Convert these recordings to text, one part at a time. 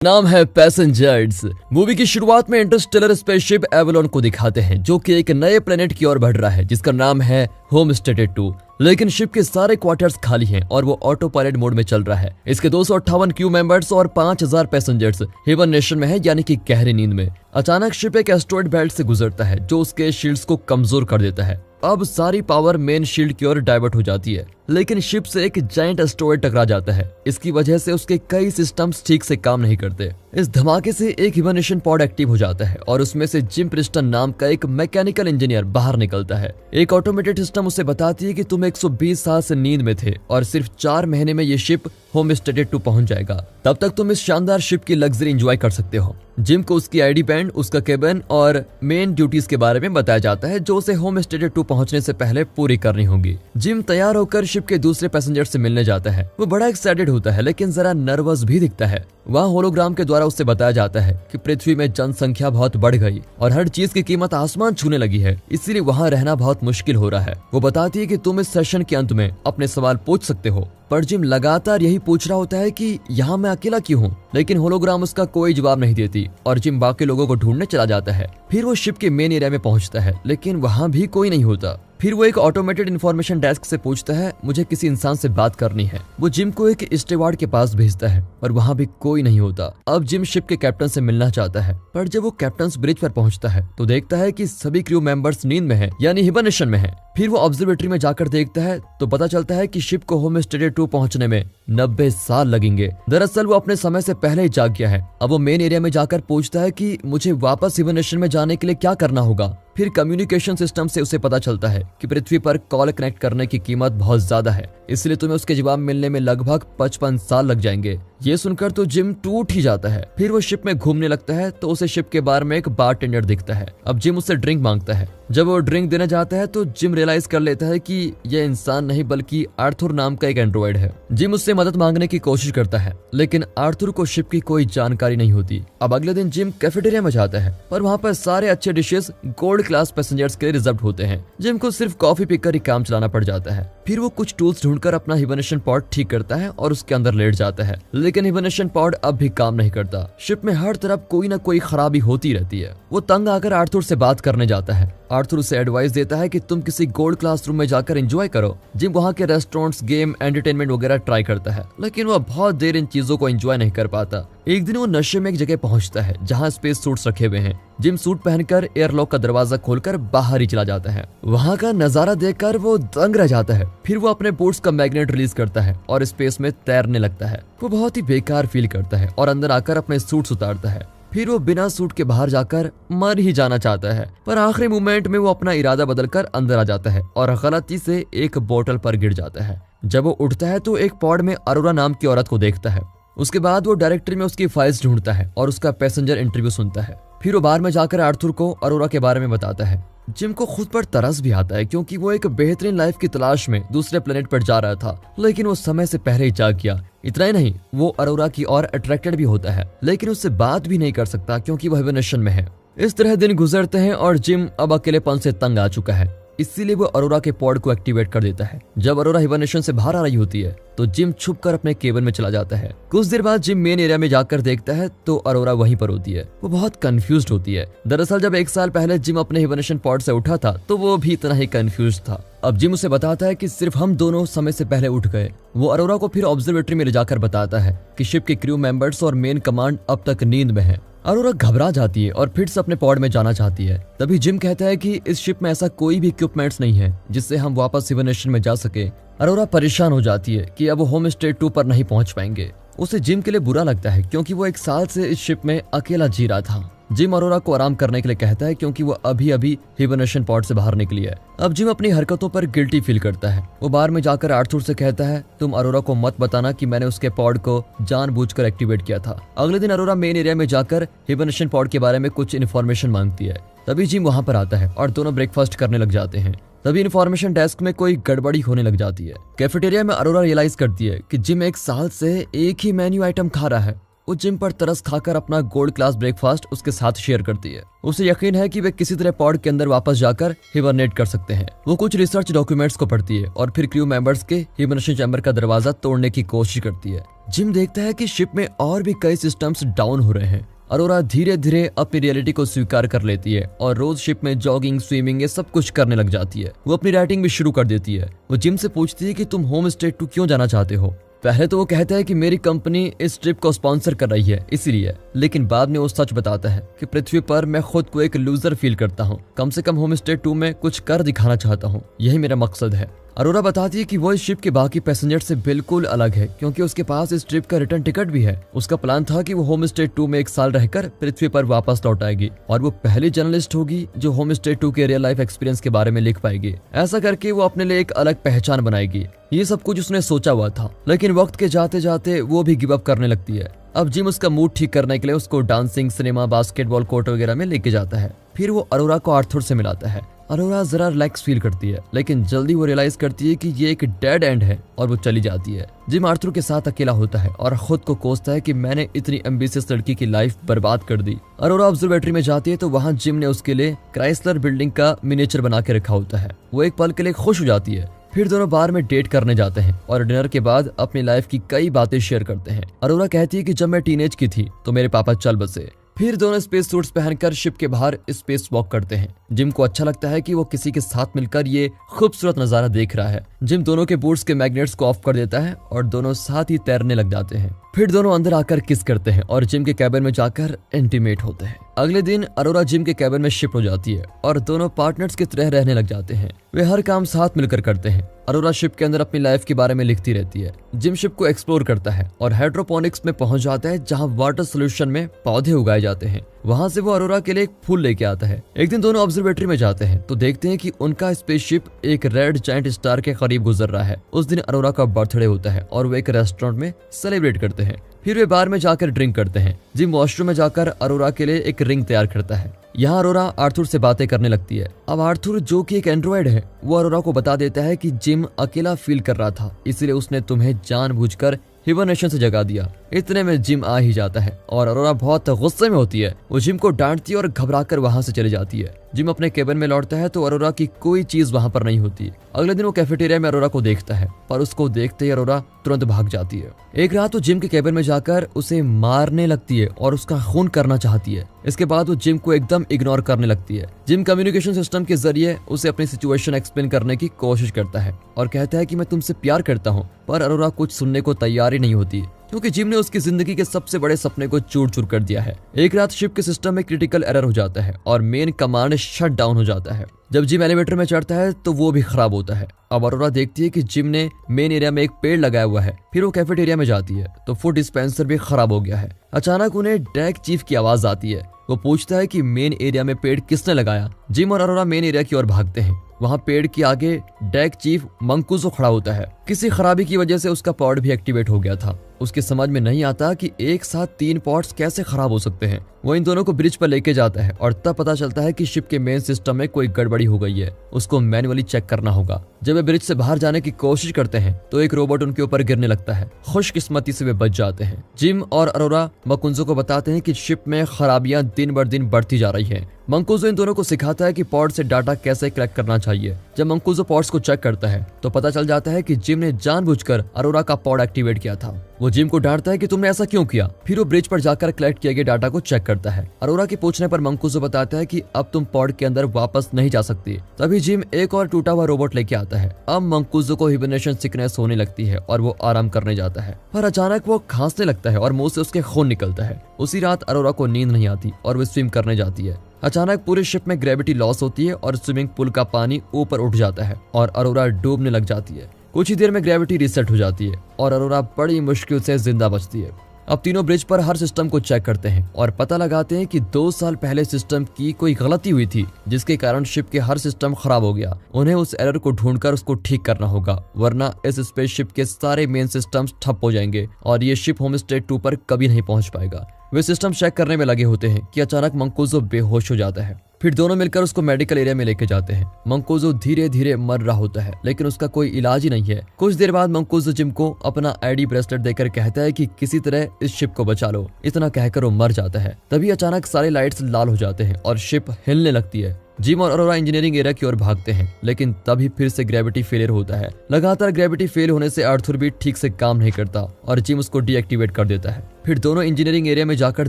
नाम है passengers. Movie की शुरुआत में इंटरस्टेलर स्पेसशिप एवलॉन को दिखाते हैं जो कि एक नए प्लेनेट की ओर बढ़ रहा है जिसका नाम है होमस्टेड 2। लेकिन शिप के सारे क्वार्टर्स खाली हैं और वो ऑटो पायलट मोड में चल रहा है। इसके 258 क्रू मेंबर्स और 5000 पैसेंजर्स हिबरनेशन में है, यानी कि गहरी नींद में। अचानक शिप एक एस्टेरॉयड बेल्ट से गुजरता है जो उसके शील्ड्स को कमजोर कर देता है। अब सारी पावर मेन शील्ड की ओर डाइवर्ट हो जाती है, लेकिन शिप से एक जायंट एस्टेरॉयड टकरा जाता है। इसकी वजह से उसके कई सिस्टम्स ठीक से काम नहीं करते। इस धमाके से एक हिबरनेशन पॉड एक्टिव हो जाता है और उसमें से जिम प्रिस्टन नाम का एक मैकेनिकल इंजीनियर बाहर निकलता है। एक ऑटोमेटेड सिस्टम उसे बताती है कि तुम 120 साल से नींद में थे और सिर्फ 4 महीने में ये शिप होमस्टेड 2 पहुंच जाएगा। तब तक तुम इस शानदार शिप की लग्जरी एंजॉय कर सकते हो। जिम को उसकी आईडी बैंड, उसका केबिन और मेन ड्यूटीज के बारे में बताया जाता है जो उसे होमस्टेड 2 पहुंचने से पहले पूरी करनी होगी। जिम तैयार होकर शिप के दूसरे पैसेंजर से मिलने जाता है। वो बड़ा एक्साइटेड होता है लेकिन जरा नर्वस भी दिखता है। वहाँ होलोग्राम के द्वारा उससे बताया जाता है कि पृथ्वी में जनसंख्या बहुत बढ़ गई और हर चीज की कीमत आसमान छूने लगी है, इसीलिए वहाँ रहना बहुत मुश्किल हो रहा है। वो बताती है कि तुम इस सेशन के अंत में अपने सवाल पूछ सकते हो। पर जिम लगातार यही पूछ रहा होता है कि यहाँ मैं अकेला क्यों हूँ, लेकिन होलोग्राम उसका कोई जवाब नहीं देती और जिम बाकी लोगों को ढूंढने चला जाता है। फिर वो शिप के मेन एरिया में पहुँचता है लेकिन वहाँ भी कोई नहीं होता। फिर वो एक ऑटोमेटेड इन्फॉर्मेशन डेस्क से पूछता है मुझे किसी इंसान से बात करनी है। वो जिम को एक स्टीवर्ड के पास भेजता है पर वहाँ भी कोई नहीं होता। अब जिम शिप के कैप्टन से मिलना चाहता है, पर जब वो कैप्टन ब्रिज पर पहुँचता है तो देखता है कि सभी क्रू मेंबर्स नींद में हैं, यानी हिबरनेशन में हैं। फिर वो ऑब्जर्वेटरी में जाकर देखता है तो पता चलता है कि शिप को होमस्टेड 2 पहुंचने में 90 साल लगेंगे। दरअसल वो अपने समय से पहले ही जाग गया है। अब वो मेन एरिया में जाकर पूछता है कि मुझे वापस हिबरनेशन में जाने के लिए क्या करना होगा। फिर कम्युनिकेशन सिस्टम से उसे पता चलता है कि पृथ्वी पर कॉल कनेक्ट करने की कीमत बहुत ज्यादा है, इसलिए तुम्हें उसके जवाब मिलने में लगभग 55 साल लग जाएंगे। ये सुनकर तो जिम टूट ही जाता है। फिर वो शिप में घूमने लगता है तो उसे शिप के बार में एक बारटेंडर दिखता है। अब जिम उससे ड्रिंक मांगता है। जब वो ड्रिंक देने जाता है तो जिम रियलाइज कर लेता है कि यह इंसान नहीं बल्कि आर्थर नाम का एक एंड्रॉइड है। जिम उससे मदद मांगने की कोशिश करता है लेकिन आर्थर को शिप की कोई जानकारी नहीं होती। अब अगले दिन जिम कैफेटेरिया में जाता है पर वहाँ पर सारे अच्छे डिशेस गोल्ड क्लास पैसेंजर्स के लिए रिजर्व होते हैं। जिम को सिर्फ कॉफी पीकर ही काम चलाना पड़ जाता है। फिर वो कुछ टूल्स ढूंढकर अपना हिबरनेशन पॉड ठीक करता है और उसके अंदर लेट जाता है, लेकिन हिबरनेशन पॉड अब भी काम नहीं करता। शिप में हर तरफ कोई ना कोई खराबी होती रहती है। वो तंग आकर आर्थर से बात करने जाता है। आर्थर उसे एडवाइस देता है कि तुम किसी गोल्ड क्लास रूम में जाकर एंजॉय करो। जिम वहाँ के रेस्टोरेंट्स, गेम, एंटरटेनमेंट वगैरह ट्राई करता है लेकिन वह बहुत देर इन चीजों को एंजॉय नहीं कर पाता। एक दिन वो नशे में एक जगह पहुंचता है जहाँ स्पेस सूट्स रखे हुए हैं। जिम सूट पहनकर एयरलॉक का दरवाजा खोलकर बाहर ही चला जाता है। वहाँ का नजारा देखकर वो दंग रह जाता है। फिर वो अपने बूट्स का मैग्नेट रिलीज करता है और स्पेस में तैरने लगता है। वो बहुत ही बेकार फील करता है और अंदर आकर अपने सूट्स उतारता है। फिर वो बिना सूट के बाहर जाकर मर ही जाना चाहता है, पर आखिरी मोमेंट में वो अपना इरादा बदलकर अंदर आ जाता है और गलती से एक बोतल पर गिर जाता है। जब वो उठता है तो एक पॉड में अरोरा नाम की औरत को देखता है। उसके बाद वो डायरेक्टरी में उसकी फाइल्स ढूंढता है और उसका पैसेंजर इंटरव्यू सुनता है। फिर वो बार में जाकर आर्थर को अरोरा के बारे में बताता है। जिम को खुद पर तरस भी आता है क्योंकि वो एक बेहतरीन लाइफ की तलाश में दूसरे प्लेनेट पर जा रहा था, लेकिन वो समय से पहले ही जाग गया। इतना ही नहीं, वो अरोरा की ओर अट्रैक्टेड भी होता है लेकिन उससे बात भी नहीं कर सकता क्योंकि वह हिबरनेशन में है। इस तरह दिन गुजरते हैं और जिम अब अकेलेपन से तंग आ चुका है, इसीलिए वो अरोरा के पॉड को एक्टिवेट कर देता है। जब अरोरा हिबरनेशन से बाहर आ रही होती है तो जिम छुपकर अपने केबिन में चला जाता है। कुछ देर बाद जिम मेन एरिया में जाकर देखता है तो अरोरा वहीं पर होती है। वो बहुत कंफ्यूज्ड होती है। दरअसल जब 1 साल पहले जिम अपने हिबरनेशन पॉड से उठा था तो वो भी इतना ही कंफ्यूज था। अब जिम उसे बताता है कि सिर्फ हम दोनों समय से पहले उठ गए। वो अरोरा को फिर ऑब्जर्वेटरी में ले जाकर बताता है कि शिप के क्रू मेंबर्स और मेन कमांड अब तक नींद में है। अरोरा घबरा जाती है और फिर से अपने पॉड में जाना चाहती है। तभी जिम कहता है कि इस शिप में ऐसा कोई भी इक्विपमेंट्स नहीं है जिससे हम वापस हिबरनेशन में जा सके। अरोरा परेशान हो जाती है कि अब वो होमस्टेड 2 पर नहीं पहुंच पाएंगे। उसे जिम के लिए बुरा लगता है क्योंकि वो 1 साल से इस शिप में अकेला जी रहा था। जिम अरोरा को आराम करने के लिए कहता है क्योंकि वो अभी अभी हिबरनेशन पॉड से बाहर निकली है। अब जिम अपनी हरकतों पर गिल्टी फील करता है। वो बार में जाकर आर्थर से कहता है तुम अरोरा को मत बताना कि मैंने उसके पॉड को जानबूझकर एक्टिवेट किया था। अगले दिन अरोरा मेन एरिया में जाकर हिबरनेशन पॉड के बारे में कुछ इन्फॉर्मेशन मांगती है। तभी जिम वहाँ पर आता है और दोनों ब्रेकफास्ट करने लग जाते हैं। तभी इन्फॉर्मेशन डेस्क में कोई गड़बड़ी होने लग जाती है। कैफेटेरिया में अरोरा रियलाइज करती है कि जिम 1 साल से एक ही मेन्यू आइटम खा रहा है। वो जिम पर तरस खाकर अपना गोल्ड क्लास ब्रेकफास्ट उसके साथ शेयर करती है। उसे यकीन है कि वे किसी तरह पॉड के अंदर वापस जाकर हिबरनेट कर सकते हैं। वो कुछ रिसर्च डॉक्यूमेंट्स को पढ़ती है और फिर क्रू मेंबर्स के हिबरनेशन चैम्बर का दरवाजा तोड़ने की कोशिश करती है। जिम देखता है कि शिप में और भी कई सिस्टम्स डाउन हो रहे हैं। अरोरा धीरे धीरे अपनी रियलिटी को स्वीकार कर लेती है और रोज शिप में जॉगिंग, स्विमिंग ये सब कुछ करने लग जाती है। वो अपनी राइटिंग भी शुरू कर देती है। वो जिम से पूछती है कि तुम होम स्टे 2 क्यों जाना चाहते हो। पहले तो वो कहता है कि मेरी कंपनी इस ट्रिप को स्पॉन्सर कर रही है इसीलिए, लेकिन बाद में वो सच बताता है कि पृथ्वी पर मैं खुद को एक लूजर फील करता हूँ। कम से कम होम स्टे 2 में कुछ कर दिखाना चाहता हूँ, यही मेरा मकसद है। अरोरा बताती है कि वो इस शिप के बाकी पैसेंजर से बिल्कुल अलग है क्योंकि उसके पास इस ट्रिप का रिटर्न टिकट भी है। उसका प्लान था कि वो होम स्टे 2 में 1 साल रहकर पृथ्वी पर वापस लौट आएगी और वो पहली जर्नलिस्ट होगी जो होम स्टे 2 के रियल लाइफ एक्सपीरियंस के बारे में लिख पाएगी। ऐसा करके वो अपने लिए एक अलग पहचान बनाएगी। ये सब कुछ उसने सोचा हुआ था, लेकिन वक्त के जाते जाते वो भी गिव अप करने लगती है। अब जिम उसका मूड ठीक करने के लिए उसको डांसिंग, सिनेमा, बास्केटबॉल कोर्ट वगैरह में लेके जाता है। फिर वो अरोरा को आर्थर से मिलाता है। अरोरा जरा रिलैक्स फील करती है, लेकिन जल्दी वो रियलाइज करती है कि ये एक डेड एंड है और वो चली जाती है। जिम आर्थर के साथ अकेला होता है और खुद को कोसता है कि मैंने इतनी एम्बिशियस लड़की की लाइफ बर्बाद कर दी। अरोरा ऑब्जर्वेटरी में जाती है तो वहाँ जिम ने उसके लिए क्राइसलर बिल्डिंग का मिनिएचर बना के रखा होता है। वो एक पल के लिए खुश हो जाती है। फिर दोनों बार में डेट करने जाते हैं और डिनर के बाद अपनी लाइफ की कई बातें शेयर करते हैं। अरोरा कहती है कि जब मैं टीनेज की थी तो मेरे पापा चल बसे। फिर दोनों स्पेस सूट्स पहनकर शिप के बाहर स्पेस वॉक करते हैं। जिम को अच्छा लगता है कि वो किसी के साथ मिलकर ये खूबसूरत नजारा देख रहा है। जिम दोनों के बूट्स के मैग्नेट्स को ऑफ कर देता है और दोनों साथ ही तैरने लग जाते हैं। फिर दोनों अंदर आकर किस करते हैं और जिम के कैबिन में जाकर इंटीमेट होते हैं। अगले दिन अरोरा जिम के कैबिन में शिफ्ट हो जाती है और दोनों पार्टनर्स की तरह रहने लग जाते हैं। वे हर काम साथ मिलकर करते हैं। अरोरा शिप के अंदर अपनी लाइफ के बारे में लिखती रहती है। जिम शिप को एक्सप्लोर करता है और हाइड्रोपोनिक्स में पहुंच जाता है जहां वाटर सोल्यूशन में पौधे उगाए जाते हैं। वहां से वो अरोरा के लिए एक फूल लेके आता है। एक दिन दोनों ऑब्जर्वेटरी में जाते हैं तो देखते हैं कि उनका स्पेसशिप एक रेड जायंट स्टार के करीब गुजर रहा है। उस दिन अरोरा का बर्थडे होता है और वो एक रेस्टोरेंट में सेलिब्रेट करते हैं। फिर वे बार में जाकर ड्रिंक करते हैं। जिम वॉशरूम में जाकर अरोरा के लिए एक रिंग तैयार करता है। यहाँ अरोरा आर्थर से बातें करने लगती है। अब आर्थर जो कि एक एंड्रॉइड है, वो अरोरा को बता देता है कि जिम अकेला फील कर रहा था, इसलिए उसने तुम्हें जानबूझकर हिबरनेशन से जगा दिया। इतने में जिम आ ही जाता है और अरोरा बहुत गुस्से में होती है। वो जिम को डांटती है और घबराकर वहां से चली जाती है। जिम अपने केबिन में लौटता है तो अरोरा की कोई चीज वहां पर नहीं होती। अगले दिन वो कैफेटेरिया में अरोरा को देखता है, पर उसको देखते ही अरोरा तुरंत भाग जाती है। एक रात वो जिम के केबिन में जाकर उसे मारने लगती है और उसका खून करना चाहती है। इसके बाद वो जिम को एकदम इग्नोर करने लगती है। जिम कम्युनिकेशन सिस्टम के जरिए उसे अपनी सिचुएशन एक्सप्लेन करने की कोशिश करता है और कहता है कि मैं तुमसे प्यार करता हूँ, पर अरोरा कुछ सुनने को तैयार ही नहीं होती क्योंकि जिम ने उसकी जिंदगी के सबसे बड़े सपने को चूर चूर कर दिया है। एक रात शिप के सिस्टम में क्रिटिकल एरर हो जाता है और मेन कमांड शट डाउन हो जाता है। जब जिम एलिवेटर में चढ़ता है तो वो भी खराब होता है। अब अरोरा देखती है कि जिम ने मेन एरिया में एक पेड़ लगाया हुआ है। फिर वो कैफेटेरिया में जाती है तो फूड डिस्पेंसर भी खराब हो गया है। अचानक उन्हें डेक चीफ की आवाज आती है। वो पूछता है कि मेन एरिया में पेड़ किसने लगाया। जिम और अरोरा मेन एरिया की ओर भागते हैं। वहाँ पेड़ के आगे डेक चीफ मंकुजो खड़ा होता है। किसी खराबी की वजह से उसका पॉड भी एक्टिवेट हो गया था। उसके समझ में नहीं आता कि एक साथ 3 पॉड्स कैसे खराब हो सकते हैं। वो इन दोनों को ब्रिज पर लेके जाता है और तब पता चलता है कि शिप के मेन सिस्टम में कोई गड़बड़ी हो गई है। उसको मैन्युअली चेक करना होगा। जब वे ब्रिज से बाहर जाने की कोशिश करते हैं तो एक रोबोट उनके ऊपर गिरने लगता है। खुशकिस्मती से वे बच जाते हैं। जिम और अरोरा मंकुजो को बताते हैं कि शिप में खराबियां दिन बर दिन बढ़ती जा रही हैं। मंकुजो इन दोनों को सिखाता है कि पॉड से डाटा कैसे कलेक्ट करना चाहिए। जब मंकुजो पॉड्स को चेक करता है तो पता चल जाता है कि जिम ने जानबूझकर अरोरा का पॉड एक्टिवेट किया था। वो जिम को डांटता है कि तुमने ऐसा क्यों किया। फिर वो ब्रिज पर जाकर कलेक्ट किए गए डाटा को चेक करता है। अरोरा के पूछने पर मंकुजो बताता है कि अब तुम पॉड के अंदर वापस नहीं जा सकती। तभी जिम एक और टूटा हुआ रोबोट लेके आता है। अब मंकुजो को हिबरनेशन सिकनेस होने लगती है और वो आराम करने जाता है, पर अचानक वो खांसने लगता है और मुंह से उसके खून निकलता है। उसी रात अरोरा को नींद नहीं आती और वो स्विम करने जाती है। अचानक पूरे शिप में ग्रेविटी लॉस होती है और स्विमिंग पूल का पानी ऊपर उठ जाता है और अरोरा डूबने लग जाती है। कुछ ही देर में ग्रेविटी रीसेट हो जाती है और अरोरा बड़ी मुश्किल से जिंदा बचती है। अब तीनों ब्रिज पर हर सिस्टम को चेक करते हैं और पता लगाते हैं कि 2 साल पहले सिस्टम की कोई गलती हुई थी जिसके कारण शिप के हर सिस्टम खराब हो गया। उन्हें उस एरर को ढूंढकर उसको ठीक करना होगा, वरना इस स्पेसशिप के सारे मेन सिस्टम्स ठप हो जाएंगे और ये शिप होम स्टे 2 पर कभी नहीं पहुंच पाएगा। वे सिस्टम चेक करने में लगे होते हैं कि अचानक मंकुजो बेहोश हो जाता है। फिर दोनों मिलकर उसको मेडिकल एरिया में लेके जाते हैं। मंकुजो धीरे धीरे मर रहा होता है, लेकिन उसका कोई इलाज ही नहीं है। कुछ देर बाद मंकुजो जिम को अपना आईडी ब्रेसलेट देकर कहता है कि किसी तरह इस शिप को बचा लो। इतना कहकर वो मर जाता है। तभी अचानक सारे लाइट्स लाल हो जाते हैं और शिप हिलने लगती है। जिम और अरोरा इंजीनियरिंग एरिया की ओर भागते हैं, लेकिन तभी फिर से ग्रेविटी फेलियर होता है। लगातार ग्रेविटी फेल होने से आर्थर भी ठीक से काम नहीं करता और जिम उसको डीएक्टिवेट कर देता है। फिर दोनों इंजीनियरिंग एरिया में जाकर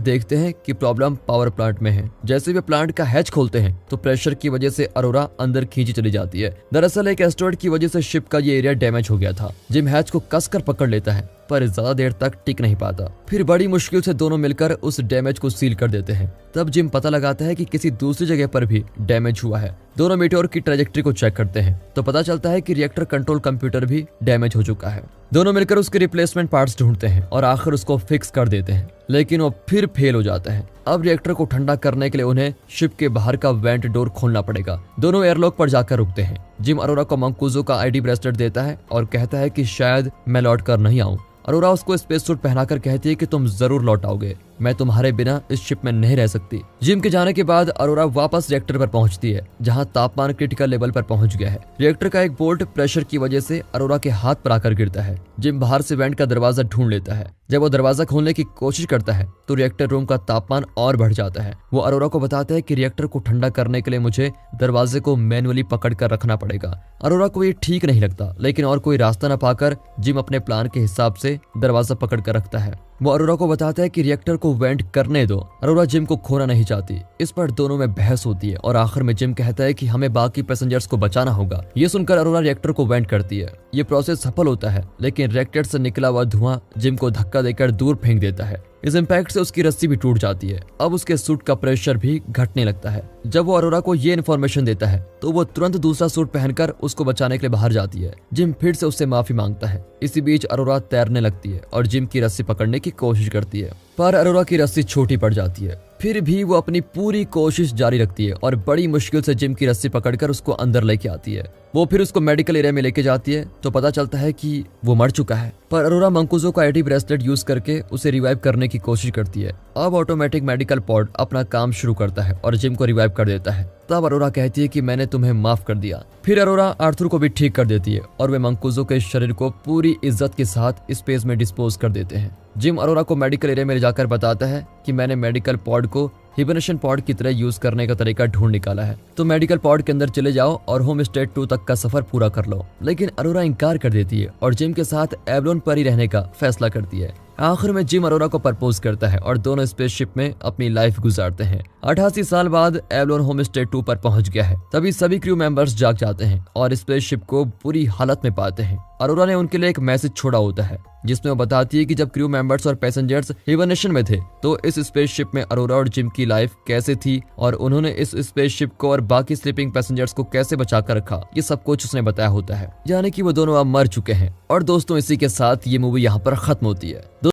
देखते हैं कि प्रॉब्लम पावर प्लांट में है। जैसे वे प्लांट का हैच खोलते हैं तो प्रेशर की वजह से अरोरा अंदर खींची चली जाती है। दरअसल एक एस्टेरॉयड की वजह से शिप का ये एरिया डैमेज हो गया था। जिम हैच को कसकर पकड़ लेता है, पर ज्यादा देर तक टिक नहीं पाता। फिर बड़ी मुश्किल से दोनों मिलकर उस डैमेज को सील कर देते हैं। तब जिम पता लगाता है कि किसी दूसरी जगह पर भी डैमेज हुआ है। दोनों मीटियोर की ट्रैजेक्टरी को चेक करते हैं तो पता चलता है कि रिएक्टर कंट्रोल कंप्यूटर भी डैमेज हो चुका है। दोनों मिलकर उसके रिप्लेसमेंट पार्ट्स ढूंढते हैं और आखिर उसको फिक्स कर देते हैं, लेकिन वो फिर फेल हो जाता है। अब रिएक्टर को ठंडा करने के लिए उन्हें शिप के बाहर का वेंट डोर खोलना पड़ेगा। दोनों एयरलॉक पर जाकर रुकते हैं। जिम अरोरा को मंकुजो का आईडी ब्रेसलेट देता है और कहता है कि शायद मैं लौट कर नहीं आऊं। अरोरा उसको स्पेस सूट पहनाकर कहती है कि तुम जरूर लौट आओगे, मैं तुम्हारे बिना इस शिप में नहीं रह सकती। जिम के जाने के बाद अरोरा वापस रिएक्टर पर पहुंचती है, जहां तापमान क्रिटिकल लेवल पर पहुंच गया है। रिएक्टर का एक बोल्ट प्रेशर की वजह से अरोरा के हाथ पर आकर गिरता है। जिम बाहर से वेंट का दरवाजा ढूंढ लेता है। जब वो दरवाजा खोलने की कोशिश करता है तो रिएक्टर रूम का तापमान और बढ़ जाता है। वो अरोरा को बताता है कि रिएक्टर को ठंडा करने के लिए मुझे दरवाजे को मैनुअली पकड़ कर रखना पड़ेगा। अरोरा को ये ठीक नहीं लगता, लेकिन और कोई रास्ता न पाकर जिम अपने प्लान के हिसाब से दरवाजा पकड़ कर रखता है। वो अरोरा को बताता है कि रिएक्टर को वेंट करने दो। अरोरा जिम को खोना नहीं चाहती। इस पर दोनों में बहस होती है और आखिर में जिम कहता है कि हमें बाकी पैसेंजर्स को बचाना होगा। ये सुनकर अरोरा रिएक्टर को वेंट करती है। ये प्रोसेस सफल होता है, लेकिन रिएक्टर से निकला हुआ धुआं जिम को धक्का देकर दूर फेंक देता है। इस इम्पैक्ट से उसकी रस्सी भी टूट जाती है। अब उसके सूट का प्रेशर भी घटने लगता है। जब वो अरोरा को ये इन्फॉर्मेशन देता है तो वो तुरंत दूसरा सूट पहनकर उसको बचाने के लिए बाहर जाती है। जिम फिर से उससे माफी मांगता है। इसी बीच अरोरा तैरने लगती है और जिम की रस्सी पकड़ने की कोशिश करती है, पर अरोरा की रस्सी छोटी पड़ जाती है। फिर भी वो अपनी पूरी कोशिश जारी रखती है और बड़ी मुश्किल से जिम की रस्सी पकड़कर उसको अंदर लेके आती है। वो फिर उसको मेडिकल एरिया में लेके जाती है तो पता चलता है कि वो मर चुका है। पर अरोरा मंकुजो का आईडी ब्रेसलेट यूज करके उसे रिवाइव करने की कोशिश करती है। अब ऑटोमेटिक मेडिकल पॉड अपना काम शुरू करता है और जिम को रिवाइव कर देता है। तब अरोरा कहती है कि मैंने तुम्हें माफ कर दिया। फिर अरोरा आर्थर को भी ठीक कर देती है और वे मंकुजो के शरीर को पूरी इज्जत के साथ स्पेस में डिस्पोज कर देते हैं। जिम अरोरा को मेडिकल एरिया में ले जाकर बताता है कि मैंने मेडिकल पॉड को हिबरनेशन पॉड की तरह यूज करने का तरीका ढूंढ निकाला है, तो मेडिकल पॉड के अंदर चले जाओ और होम स्टेट 2 तक का सफर पूरा कर लो। लेकिन अरोरा इनकार कर देती है और जिम के साथ एवलोन पर ही रहने का फैसला करती है। आखिर में जिम अरोरा को प्रपोज करता है और दोनों स्पेसशिप में अपनी लाइफ गुजारते हैं। 88 साल बाद एवलोन होम स्टेट 2 पर पहुंच गया है। तभी सभी क्रू मेंबर्स जाग जाते हैं और स्पेसशिप को बुरी हालत में पाते हैं। अरोरा ने उनके लिए एक मैसेज छोड़ा होता है जिसमें वो बताती है कि जब क्रू मेंबर्स और पैसेंजर्स हिबरनेशन में थे तो इस स्पेसशिप में अरोरा और जिम की लाइफ कैसे थी और उन्होंने इस स्पेसशिप को और बाकी स्लीपिंग पैसेंजर्स को कैसे बचा कर रखा, ये सब कुछ उसने बताया होता है। यानी कि वो दोनों अब मर चुके हैं। और दोस्तों, इसी के साथ ये मूवी यहाँ पर खत्म होती है।